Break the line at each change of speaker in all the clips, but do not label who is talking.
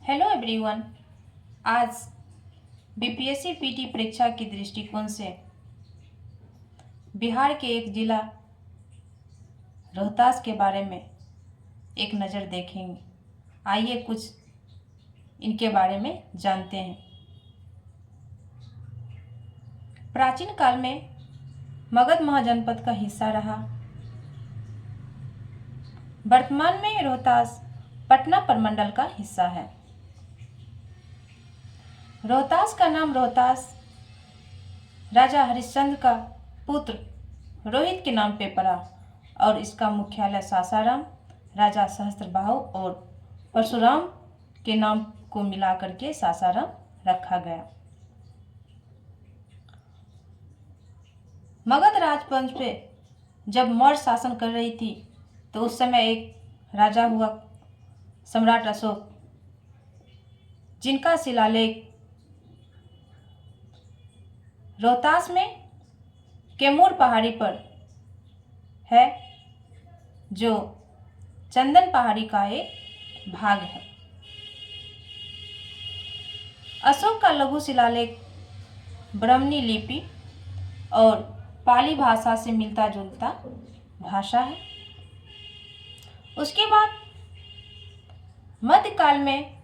Hello everyone. आज BPSC PT परीक्षा के दृष्टिकोण से बिहार के एक जिला रोहतास के बारे में एक नज़र देखेंगे। आइए कुछ इनके बारे में जानते हैं। प्राचीन काल में मगध महाजनपद का हिस्सा रहा। वर्तमान में रोहतास पटना प्रमंडल का हिस्सा है। रोहतास का नाम रोहतास राजा हरिश्चंद्र का पुत्र रोहित के नाम पे पड़ा और इसका मुख्यालय सासाराम राजा सहस्त्रबाहु और परशुराम के नाम को मिलाकर के सासाराम रखा गया। मगध राजवंश पे जब मौर्य शासन कर रही थी तो उस समय एक राजा हुआ सम्राट अशोक, जिनका शिलालेख रोहतास में कैमूर पहाड़ी पर है, जो चंदन पहाड़ी का एक भाग है। अशोक का लघु शिलालेख ब्राह्मणी लिपि और पाली भाषा से मिलता जुलता भाषा है। उसके बाद मध्यकाल में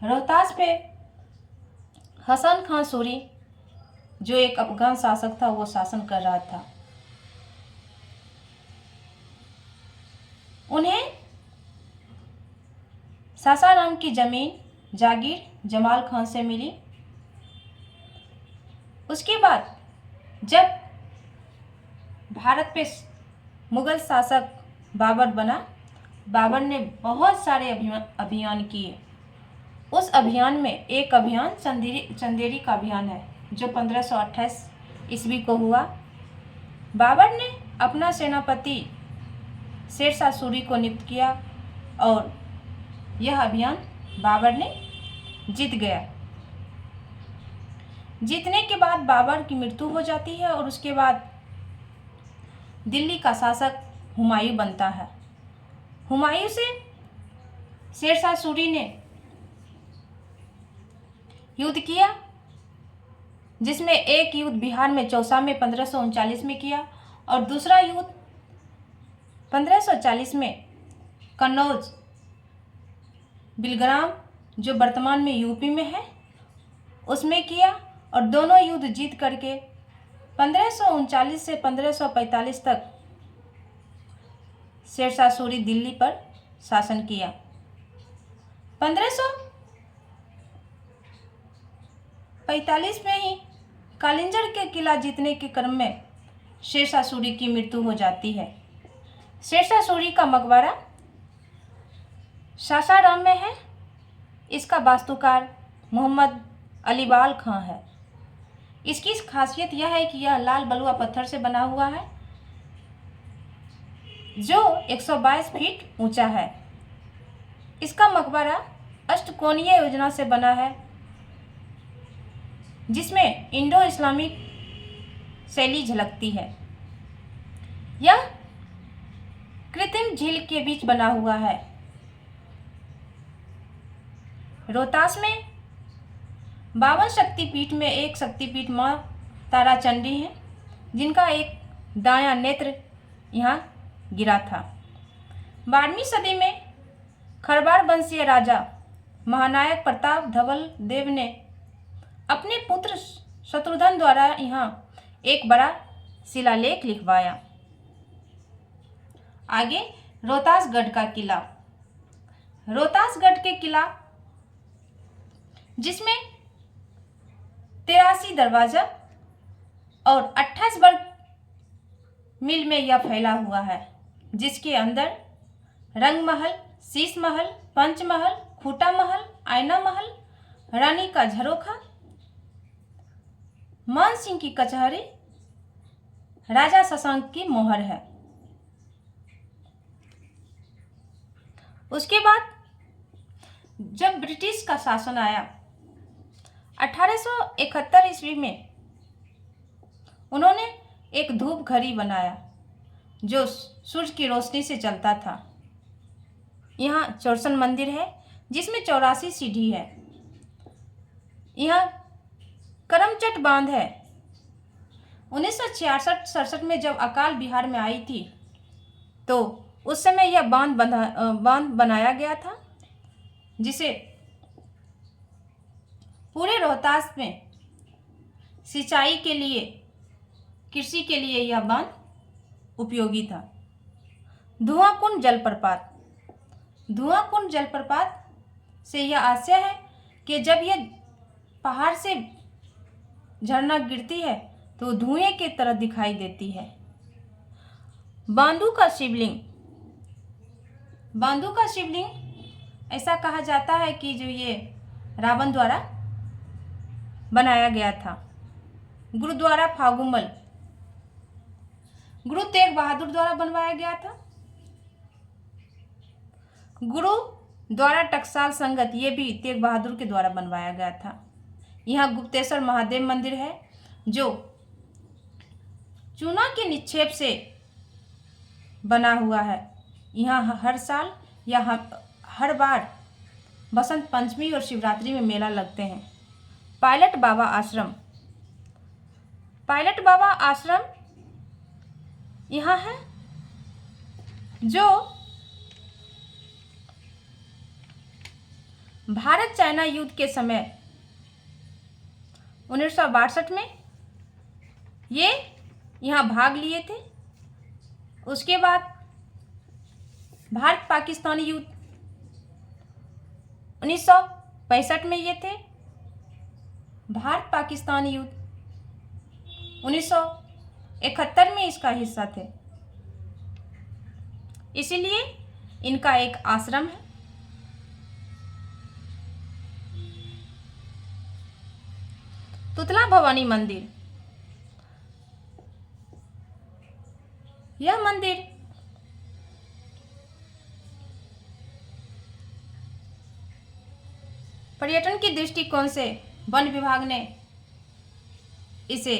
रोहतास पे हसन खान सूरी, जो एक अफगान शासक था, वो शासन कर रहा था। उन्हें सासाराम की जमीन जागीर जमाल खान से मिली। उसके बाद जब भारत पे मुगल शासक बाबर बना, बाबर ने बहुत सारे अभियान किए। उस अभियान में एक अभियान चंदेरी का अभियान है, जो 1528 ईस्वी को हुआ। बाबर ने अपना सेनापति शेरशाह सूरी को नियुक्त किया और यह अभियान बाबर ने जीत गया। जीतने के बाद बाबर की मृत्यु हो जाती है और उसके बाद दिल्ली का शासक हुमायूं बनता है। हुमायूं से शेरशाह सूरी ने युद्ध किया, जिसमें एक युद्ध बिहार में चौसा में 1539 में किया और दूसरा युद्ध 1540 में कन्नौज बिलग्राम, जो वर्तमान में यूपी में है, उसमें किया और दोनों युद्ध जीत करके 1539 से 1545 तक शेरशाह सूरी दिल्ली पर शासन किया। 1545 में ही कालिंजर के किला जीतने के क्रम में शेरशाह सूरी की मृत्यु हो जाती है। शेरशाह सूरी का मकबरा सासाराम में है। इसका वास्तुकार मोहम्मद अलीबाल खां है। इसकी खासियत यह है कि यह लाल बलुआ पत्थर से बना हुआ है, जो 122 फीट ऊंचा है। इसका मकबरा अष्टकोणीय योजना से बना है, जिसमें इंडो इस्लामिक शैली झलकती है। यह कृत्रिम झील के बीच बना हुआ है। रोहतास में 52 शक्तिपीठ में एक शक्तिपीठ मां तारा चंडी है, जिनका एक दायां नेत्र यहाँ गिरा था। 12वीं सदी में खरवार वंशीय राजा महानायक प्रताप धवल देव ने अपने पुत्र शत्रुघ्न द्वारा यहाँ एक बड़ा शिलालेख लिखवाया। आगे रोहतासगढ़ का किला। रोहतासगढ़ के किला, जिसमें 83 दरवाजा और 28 वर्ग मील में यह फैला हुआ है, जिसके अंदर रंगमहल, शीश महल, पंचमहल, खूटा महल, आईना महल, रानी का झरोखा, मान सिंह की कचहरी, राजा शशांक की मोहर है। उसके बाद जब ब्रिटिश का शासन आया 1871 ईस्वी में, उन्होंने एक धूप घड़ी बनाया जो सूरज की रोशनी से चलता था। यहाँ चौरसन मंदिर है, जिसमें 84 सीढ़ी है। यहाँ करमचट बांध है। 1966-67 में जब अकाल बिहार में आई थी तो उस समय यह बांध बनाया गया था, जिसे पूरे रोहतास में सिंचाई के लिए, कृषि के लिए यह बांध उपयोगी था। धुआंकुंड जलप्रपात से यह आशय है कि जब यह पहाड़ से झरना गिरती है तो धुएं की तरह दिखाई देती है। बांदू का शिवलिंग ऐसा कहा जाता है कि जो ये रावण द्वारा बनाया गया था। गुरुद्वारा फागुमल गुरु तेग बहादुर द्वारा बनवाया गया था। गुरुद्वारा टकसाल संगत, ये भी तेग बहादुर के द्वारा बनवाया गया था। यहाँ गुप्तेश्वर महादेव मंदिर है जो चूना के निक्षेप से बना हुआ है। यहाँ हर साल या हर बार बसंत पंचमी और शिवरात्रि में मेला लगते हैं। पायलट बाबा आश्रम यहाँ है जो भारत चाइना युद्ध के समय 1962 में ये यहाँ भाग लिए थे। उसके बाद भारत पाकिस्तानी युद्ध 1965 में ये थे। भारत पाकिस्तानी युद्ध 1971 में इसका हिस्सा थे, इसीलिए इनका एक आश्रम है। तुतला भवानी मंदिर, यह मंदिर पर्यटन की दृष्टिकोण से वन विभाग ने इसे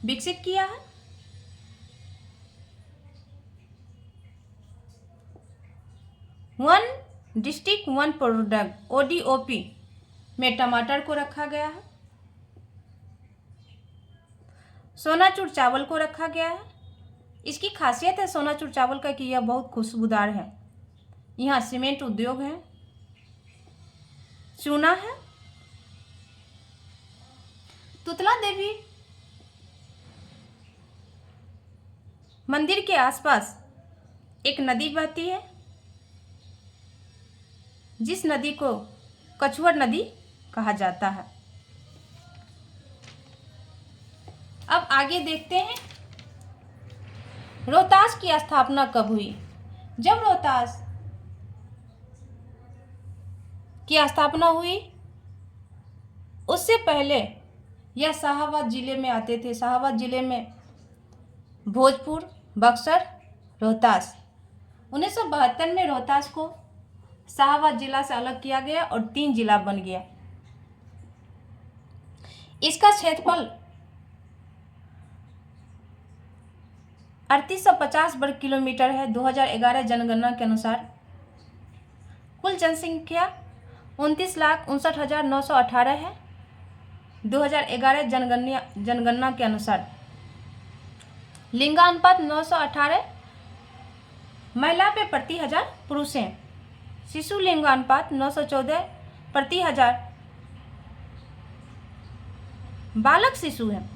विकसित किया है। One district one product ODOP में टमाटर को रखा गया है। सोनाचूर चावल को रखा गया है। इसकी खासियत है सोनाचूर चावल का कि यह बहुत खुशबूदार है। यहाँ सीमेंट उद्योग है, चूना है। तुतला देवी मंदिर के आसपास एक नदी बहती है, जिस नदी को कछुआ नदी कहा जाता है। अब आगे देखते हैं रोहतास की स्थापना कब हुई। जब रोहतास की स्थापना हुई उससे पहले यह शाहाबाद जिले में आते थे। शाहाबाद जिले में भोजपुर, बक्सर, रोहतास। 1972 में रोहतास को शाहाबाद जिला से अलग किया गया और 3 जिला बन गया। इसका क्षेत्रफल 3850 वर्ग किलोमीटर है 2011 जनगणना के अनुसार। कुल जनसंख्या 29,59,918 है 2011 जनगणना के अनुसार। लिंगानुपात 918 महिला पे प्रति 1000 पुरुष हैं। शिशु लिंगानुपात 914 प्रति 1000 बालक शिशु हैं।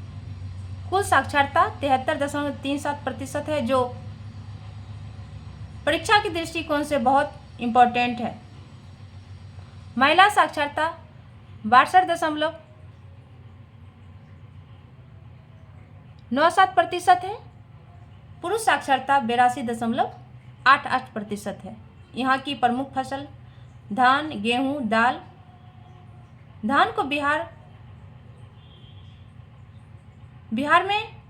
कुल साक्षरता 73.37% है, जो परीक्षा की दृष्टिकोण से बहुत इम्पोर्टेंट है। महिला साक्षरता 62.97% है। पुरुष साक्षरता 82.88% है। यहाँ की प्रमुख फसल धान, गेहूँ, दाल। धान को बिहार में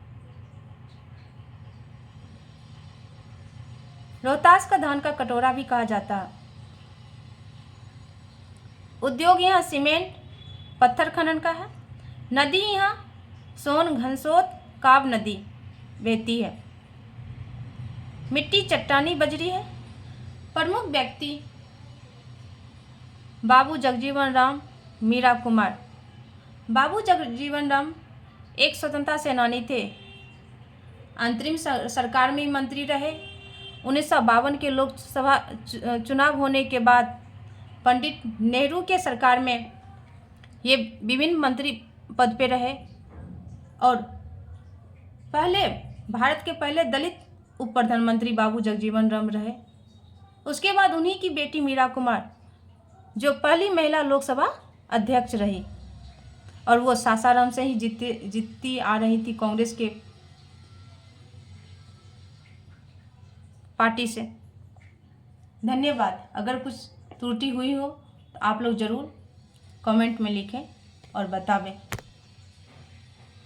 रोहतास का धान का कटोरा भी कहा जाता है। उद्योग यहाँ सीमेंट, पत्थर खनन का है। नदी यहाँ सोन, घनसोत, काब नदी बहती है। मिट्टी चट्टानी बजरी है। प्रमुख व्यक्ति बाबू जगजीवन राम मीरा कुमार। बाबू जगजीवन राम एक स्वतंत्रता सेनानी थे। अंतरिम सरकार में मंत्री रहे। 1952 के लोकसभा चुनाव होने के बाद पंडित नेहरू के सरकार में ये विभिन्न मंत्री पद पे रहे और भारत के पहले दलित उप प्रधानमंत्री बाबू जगजीवन राम रहे। उसके बाद उन्हीं की बेटी मीरा कुमार जो पहली महिला लोकसभा अध्यक्ष रही और वो सासाराम से ही जीतती आ रही थी कांग्रेस के पार्टी से। धन्यवाद। अगर कुछ त्रुटि हुई हो तो आप लोग ज़रूर कमेंट में लिखें और बतावें।